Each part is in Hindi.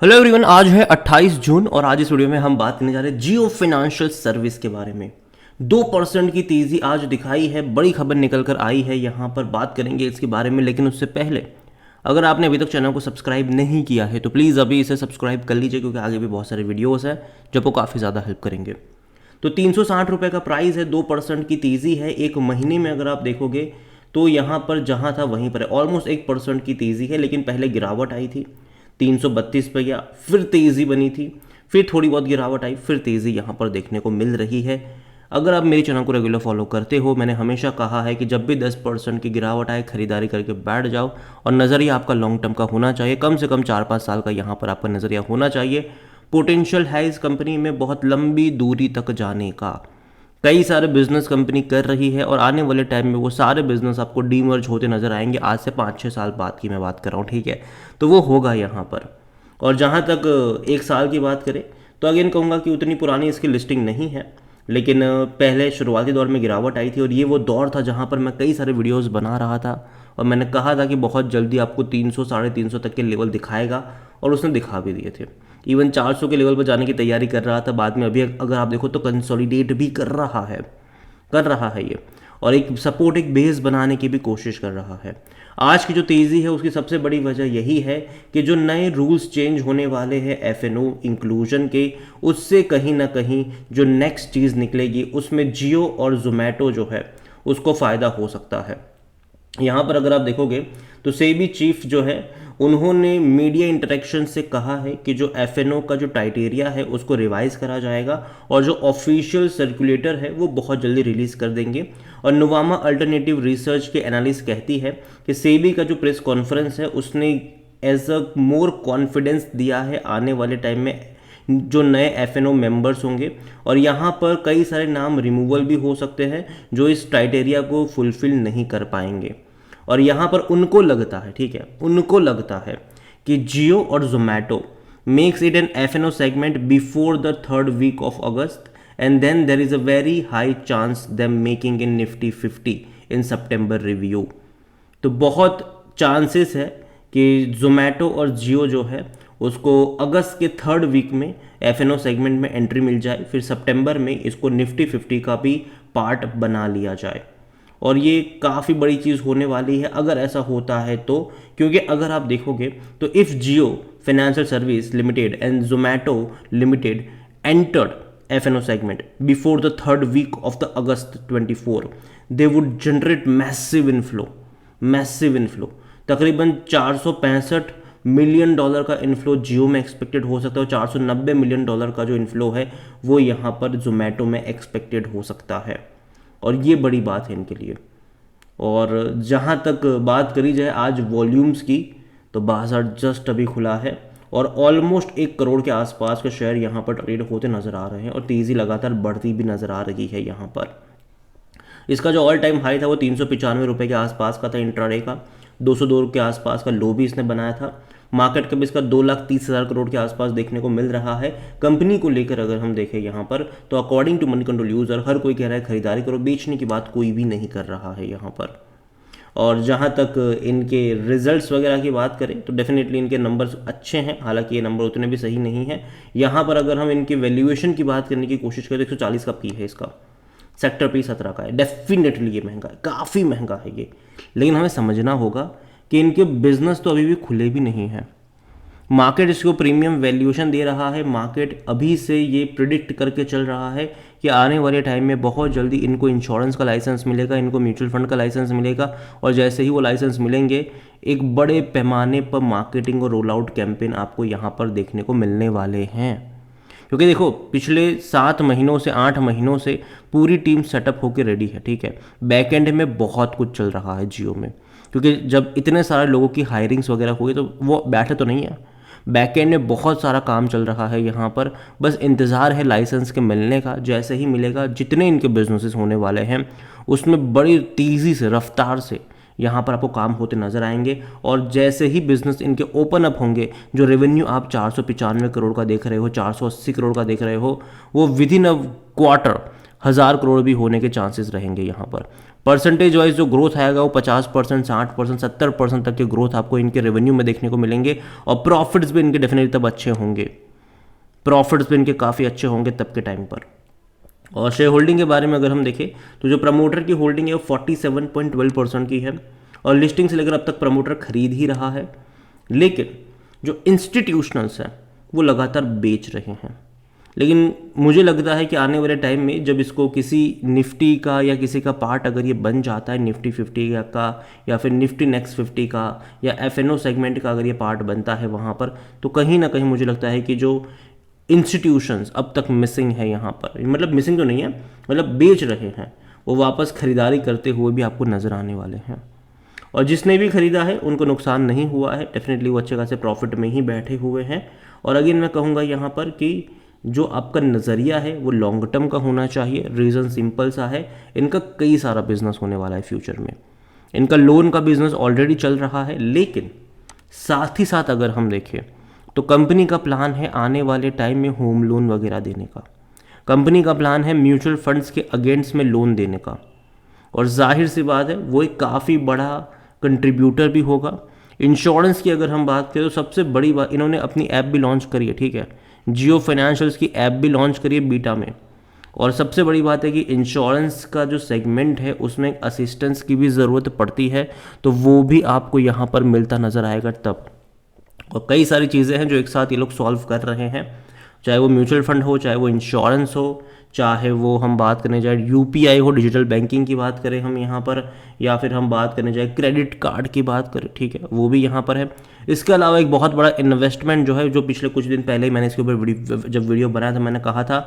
हेलो एवरीवन, आज है 28 जून और आज इस वीडियो में हम बात करने जा रहे हैं जियो फाइनेंशियल सर्विस के बारे में। 2% की तेज़ी आज दिखाई है, बड़ी खबर निकल कर आई है, यहाँ पर बात करेंगे इसके बारे में। लेकिन उससे पहले अगर आपने अभी तक चैनल को सब्सक्राइब नहीं किया है तो प्लीज़ अभी इसे सब्सक्राइब कर लीजिए, क्योंकि आगे भी बहुत सारे वीडियोज़ हैं जो आपको काफ़ी ज़्यादा हेल्प करेंगे। तो 360 रुपये का प्राइस है, 2% की तेज़ी है। एक महीने में अगर आप देखोगे तो यहाँ पर जहाँ था वहीं पर है, ऑलमोस्ट 1% की तेज़ी है। लेकिन पहले गिरावट आई थी, 332 पे गया, फिर तेज़ी बनी थी, फिर थोड़ी बहुत गिरावट आई, फिर तेज़ी यहाँ पर देखने को मिल रही है। अगर आप मेरे चैनल को रेगुलर फॉलो करते हो, मैंने हमेशा कहा है कि जब भी 10% की गिरावट आए खरीदारी करके बैठ जाओ, और नज़रिया आपका लॉन्ग टर्म का होना चाहिए, कम से कम 4-5 साल का यहाँ पर आपका नज़रिया होना चाहिए। पोटेंशियल है इस कंपनी में बहुत लंबी दूरी तक जाने का। कई सारे बिजनेस कंपनी कर रही है और आने वाले टाइम में वो सारे बिजनेस आपको डीमर्ज होते नजर आएंगे। आज से 5-6 साल बाद की मैं बात कर रहा हूँ, ठीक है। तो वो होगा यहाँ पर। और जहाँ तक 1 साल की बात करें तो अगेन कहूँगा कि उतनी पुरानी इसकी लिस्टिंग नहीं है, लेकिन पहले शुरुआती दौर में गिरावट आई थी और ये वो दौर था जहाँ पर मैं कई सारे वीडियोस बना रहा था और मैंने कहा था कि बहुत जल्दी आपको 300 350 तक के लेवल दिखाएगा, और उसने दिखा भी दिए थे। इवन 400 के लेवल पर जाने की तैयारी कर रहा था बाद में। अभी अगर आप देखो तो कंसोलिडेट भी कर रहा है ये, और एक सपोर्ट, एक बेस बनाने की भी कोशिश कर रहा है। आज की जो तेज़ी है उसकी सबसे बड़ी वजह यही है कि जो नए रूल्स चेंज होने वाले हैं एफएनओ इंक्लूजन के, उससे कहीं ना कहीं जो नेक्स्ट चीज़ निकलेगी उसमें जियो और जोमेटो जो है उसको फ़ायदा हो सकता है। यहाँ पर अगर आप देखोगे तो सेबी चीफ जो है उन्होंने मीडिया इंटरेक्शन से कहा है कि जो एफएनओ का जो क्राइटेरिया है उसको रिवाइज करा जाएगा और जो ऑफिशियल सर्कुलेटर है वो बहुत जल्दी रिलीज कर देंगे। और नुवामा अल्टरनेटिव रिसर्च के एनालिस्ट कहती है कि सेबी का जो प्रेस कॉन्फ्रेंस है उसने एज अ मोर कॉन्फिडेंस दिया है आने वाले टाइम में जो नए एफएनओ मेंबर्स होंगे, और यहाँ पर कई सारे नाम रिमूवल भी हो सकते हैं जो इस क्राइटेरिया को फुलफिल नहीं कर पाएंगे। और यहाँ पर उनको लगता है, ठीक है, उनको लगता है कि जियो और Zomato makes it an FNO segment before the 3rd week of August, and then there is a very high chance them making in Nifty 50 in September review. तो बहुत चांसेस है कि जोमेटो और जियो जो है उसको अगस्त के 3rd वीक में एफएनओ सेगमेंट में एंट्री मिल जाए, फिर सितंबर में इसको निफ्टी 50 का भी पार्ट बना लिया जाए। और ये काफ़ी बड़ी चीज़ होने वाली है अगर ऐसा होता है तो, क्योंकि अगर आप देखोगे तो if Jio financial service limited and Zomato limited entered FNO segment before the 3rd week of the August 24, they would generate massive inflow. तकरीबन 465 मिलियन डॉलर का इन्फ्लो जियो में एक्सपेक्टेड हो सकता है, और 490 मिलियन डॉलर का जो इन्फ्लो है वो यहाँ पर जोमेटो में एक्सपेक्टेड हो सकता है। और ये बड़ी बात है इनके लिए। और जहाँ तक बात करी जाए आज वॉल्यूम्स की, तो बाजार जस्ट अभी खुला है और ऑलमोस्ट 1 करोड़ के आसपास के शेयर यहाँ पर ट्रेड होते नज़र आ रहे हैं, और तेज़ी लगातार बढ़ती भी नज़र आ रही है यहाँ पर। इसका जो ऑल टाइम हाई था वो 395 रुपये के आसपास का था इंट्राडे का, 202 के आसपास का लो भी इसने बनाया था। मार्केट कैप इसका 2,30,000 करोड़ के आसपास देखने को मिल रहा है। कंपनी को लेकर अगर हम देखें यहाँ पर तो according to Moneycontrol user हर कोई कह रहा है खरीदारी करो, बेचने की बात कोई भी नहीं कर रहा है यहाँ पर। और जहाँ तक इनके रिजल्ट्स वगैरह की बात करें तो डेफिनेटली इनके नंबर्स अच्छे हैं, हालांकि ये नंबर उतने भी सही नहीं है। यहाँ पर अगर हम इनके वैल्यूएशन की बात करने की कोशिश करें तो 140 का पी है इसका, सेक्टर पी 17 का है। डेफिनेटली ये महंगा है, काफ़ी महंगा है ये। लेकिन हमें समझना होगा कि इनके बिजनेस तो अभी भी खुले भी नहीं हैं। मार्केट इसको प्रीमियम वैल्यूएशन दे रहा है। मार्केट अभी से ये प्रिडिक्ट करके चल रहा है कि आने वाले टाइम में बहुत जल्दी इनको इंश्योरेंस का लाइसेंस मिलेगा, इनको म्यूचुअल फंड का लाइसेंस मिलेगा, और जैसे ही वो लाइसेंस मिलेंगे एक बड़े पैमाने पर मार्केटिंग और रोल आउट कैंपेन आपको यहाँ पर देखने को मिलने वाले हैं। क्योंकि देखो पिछले 7 महीनों से 8 महीनों से पूरी टीम सेटअप होकर रेडी है, ठीक है। बैक एंड में बहुत कुछ चल रहा है जियो में, क्योंकि जब इतने सारे लोगों की हायरिंग्स वगैरह हुई तो वो बैठे तो नहीं है, बैक एंड में बहुत सारा काम चल रहा है यहाँ पर। बस इंतज़ार है लाइसेंस के मिलने का, जैसे ही मिलेगा जितने इनके बिजनेसेस होने वाले हैं उसमें बड़ी तेज़ी से, रफ्तार से यहाँ पर आपको काम होते नजर आएंगे। और जैसे ही बिजनेस इनके ओपन अप होंगे, जो रेवेन्यू आप 495 करोड़ का देख रहे हो, 480 करोड़ का देख रहे हो, वो with in a quarter 1000 crore भी होने के चांसेस रहेंगे यहाँ पर। परसेंटेज वाइज जो ग्रोथ आएगा वो 50%, 60%, 70% तक के ग्रोथ आपको इनके रेवेन्यू में देखने को मिलेंगे। और प्रॉफिट्स भी इनके डेफिनेटली तब अच्छे होंगे, प्रॉफिट्स भी इनके काफ़ी अच्छे होंगे तब के टाइम पर। और शेयर होल्डिंग के बारे में अगर हम देखें तो जो प्रमोटर की होल्डिंग है वो 47.12% की है, और लिस्टिंग से लेकर अब तक प्रमोटर खरीद ही रहा है। लेकिन जो इंस्टीट्यूशनल्स हैं वो लगातार बेच रहे हैं। लेकिन मुझे लगता है कि आने वाले टाइम में जब इसको किसी निफ्टी का या किसी का पार्ट अगर ये बन जाता है, निफ्टी 50 का या फिर निफ्टी नेक्स्ट 50 का या एफएनओ सेगमेंट का अगर ये पार्ट बनता है वहाँ पर, तो कहीं ना कहीं मुझे लगता है कि जो इंस्टीट्यूशंस अब तक मिसिंग है यहाँ पर, मतलब मिसिंग तो नहीं है, मतलब बेच रहे हैं, वो वापस खरीदारी करते हुए भी आपको नज़र आने वाले हैं। और जिसने भी खरीदा है उनको नुकसान नहीं हुआ है, डेफिनेटली वो अच्छे खासे प्रॉफिट में ही बैठे हुए हैं। और अगेन मैं कहूँगा यहाँ पर कि जो आपका नज़रिया है वो लॉन्ग टर्म का होना चाहिए। रीज़न सिंपल सा है, इनका कई सारा बिजनेस होने वाला है फ्यूचर में। इनका लोन का बिजनेस ऑलरेडी चल रहा है, लेकिन साथ ही साथ अगर हम देखें तो कंपनी का प्लान है आने वाले टाइम में होम लोन वगैरह देने का। कंपनी का प्लान है म्यूचुअल फंड्स के अगेंस्ट में लोन देने का, और जाहिर सी बात है वो एक काफ़ी बड़ा कंट्रीब्यूटर भी होगा। इंश्योरेंस की अगर हम बात करें तो सबसे बड़ी बात, इन्होंने अपनी ऐप भी लॉन्च करी है, ठीक है, जियो फाइनेंशियल्स की ऐप भी लॉन्च करी है बीटा में। और सबसे बड़ी बात है कि इंश्योरेंस का जो सेगमेंट है उसमें एक असिस्टेंस की भी ज़रूरत पड़ती है, तो वो भी आपको यहाँ पर मिलता नज़र आएगा तब। और कई सारी चीज़ें हैं जो एक साथ ये लोग सॉल्व कर रहे हैं, चाहे वो म्यूचुअल फंड हो, चाहे वो इंश्योरेंस हो, चाहे वो हम बात करने जाए यूपीआई हो, डिजिटल बैंकिंग की बात करें हम यहाँ पर, या फिर हम बात करने जाए क्रेडिट कार्ड की बात करें, ठीक है, वो भी यहाँ पर है। इसके अलावा एक बहुत बड़ा इन्वेस्टमेंट जो है, जो पिछले कुछ दिन पहले ही मैंने इसके ऊपर जब वीडियो बनाया था मैंने कहा था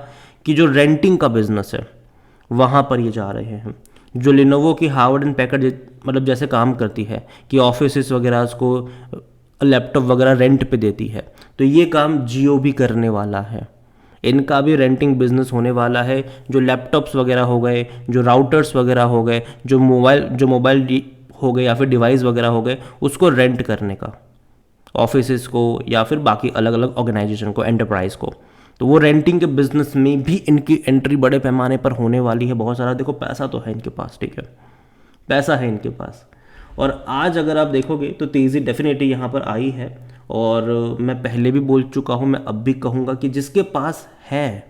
कि जो रेंटिंग का बिजनेस है वहाँ पर ये जा रहे हैं। जो लिनोवो की हार्वर्ड एंड पैकर्ड मतलब जैसे काम करती है कि ऑफिस वगैरह उसको लैपटॉप वगैरह रेंट पे देती है, तो ये काम जियो भी करने वाला है। इनका भी रेंटिंग बिजनेस होने वाला है। जो लैपटॉप्स वगैरह हो गए, जो राउटर्स वगैरह हो गए, जो मोबाइल हो गए या फिर डिवाइस वगैरह हो गए, उसको रेंट करने का ऑफिस को या फिर बाकी अलग अलग ऑर्गेनाइजेशन को, एंटरप्राइज को। तो वो रेंटिंग के बिजनेस में भी इनकी एंट्री बड़े पैमाने पर होने वाली है। बहुत सारा देखो पैसा तो है इनके पास, ठीक है, पैसा है इनके पास। और आज अगर आप देखोगे तो तेज़ी डेफिनेटली यहाँ पर आई है, और मैं पहले भी बोल चुका हूँ, मैं अब भी कहूँगा कि जिसके पास है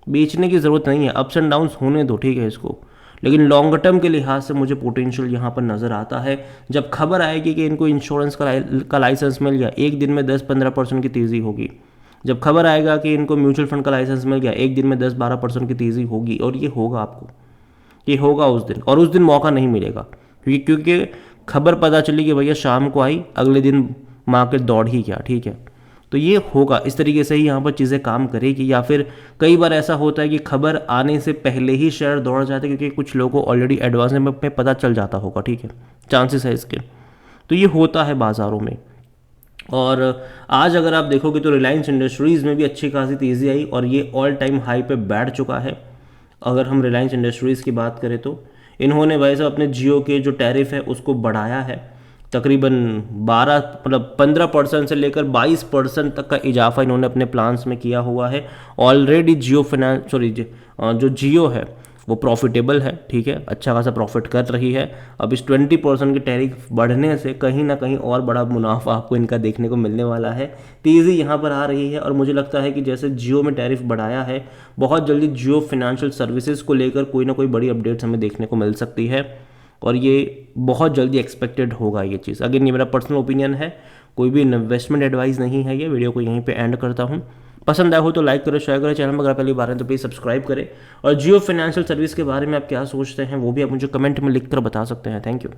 बेचने की ज़रूरत नहीं है, अप्स एंड डाउन्स होने दो, ठीक है इसको। लेकिन लॉन्ग टर्म के लिहाज से मुझे पोटेंशियल यहाँ पर नज़र आता है। जब खबर आएगी कि इनको इंश्योरेंस का लाइसेंस मिल गया, एक दिन में 10-15% की तेज़ी होगी। जब खबर आएगा कि इनको म्यूचुअल फंड का लाइसेंस मिल गया, एक दिन में 10-12% की तेज़ी होगी, और ये होगा आपको, ये होगा उस दिन। और उस दिन मौका नहीं मिलेगा, क्योंकि खबर पता चली कि भैया शाम को आई, अगले दिन मार्केट दौड़ ही गया, ठीक है। तो ये होगा, इस तरीके से ही यहाँ पर चीज़ें काम करेगी। या फिर कई बार ऐसा होता है कि खबर आने से पहले ही शेयर दौड़ जाते हैं, क्योंकि कुछ लोगों को ऑलरेडी एडवांस में पता चल जाता होगा, ठीक है, चांसेस है इसके। तो ये होता है बाज़ारों में। और आज अगर आप देखोगे तो रिलायंस इंडस्ट्रीज़ में भी अच्छी खासी तेज़ी आई, और ये ऑल टाइम हाई पे बैठ चुका है। अगर हम रिलायंस इंडस्ट्रीज़ की बात करें तो इन्होंने वैसे अपने जियो के जो टैरिफ है उसको बढ़ाया है, तकरीबन 15% से लेकर 22% तक का इजाफा इन्होंने अपने प्लान्स में किया हुआ है। ऑलरेडी जो जियो है वो प्रॉफिटेबल है, ठीक है, अच्छा खासा प्रॉफिट कर रही है। अब इस 20% के टैरिफ बढ़ने से कहीं ना कहीं और बड़ा मुनाफा आपको इनका देखने को मिलने वाला है। तेज़ी यहाँ पर आ रही है, और मुझे लगता है कि जैसे जियो में टैरिफ बढ़ाया है, बहुत जल्दी जियो फाइनेंशियल सर्विसेज को लेकर कोई ना कोई बड़ी अपडेट्स हमें देखने को मिल सकती है, और ये बहुत जल्दी एक्सपेक्टेड होगा ये चीज़। अगेन ये मेरा पर्सनल ओपिनियन है, कोई भी इन्वेस्टमेंट एडवाइस नहीं है। ये वीडियो को यहीं पे एंड करता हूँ। पसंद आया हो तो लाइक करें, शेयर करें, चैनल में अगर पहली बार है तो प्लीज़ सब्सक्राइब करें। और जियो फाइनेंशियल सर्विस के बारे में आप क्या सोचते हैं वो भी आप मुझे कमेंट में लिख कर बता सकते हैं। Thank you.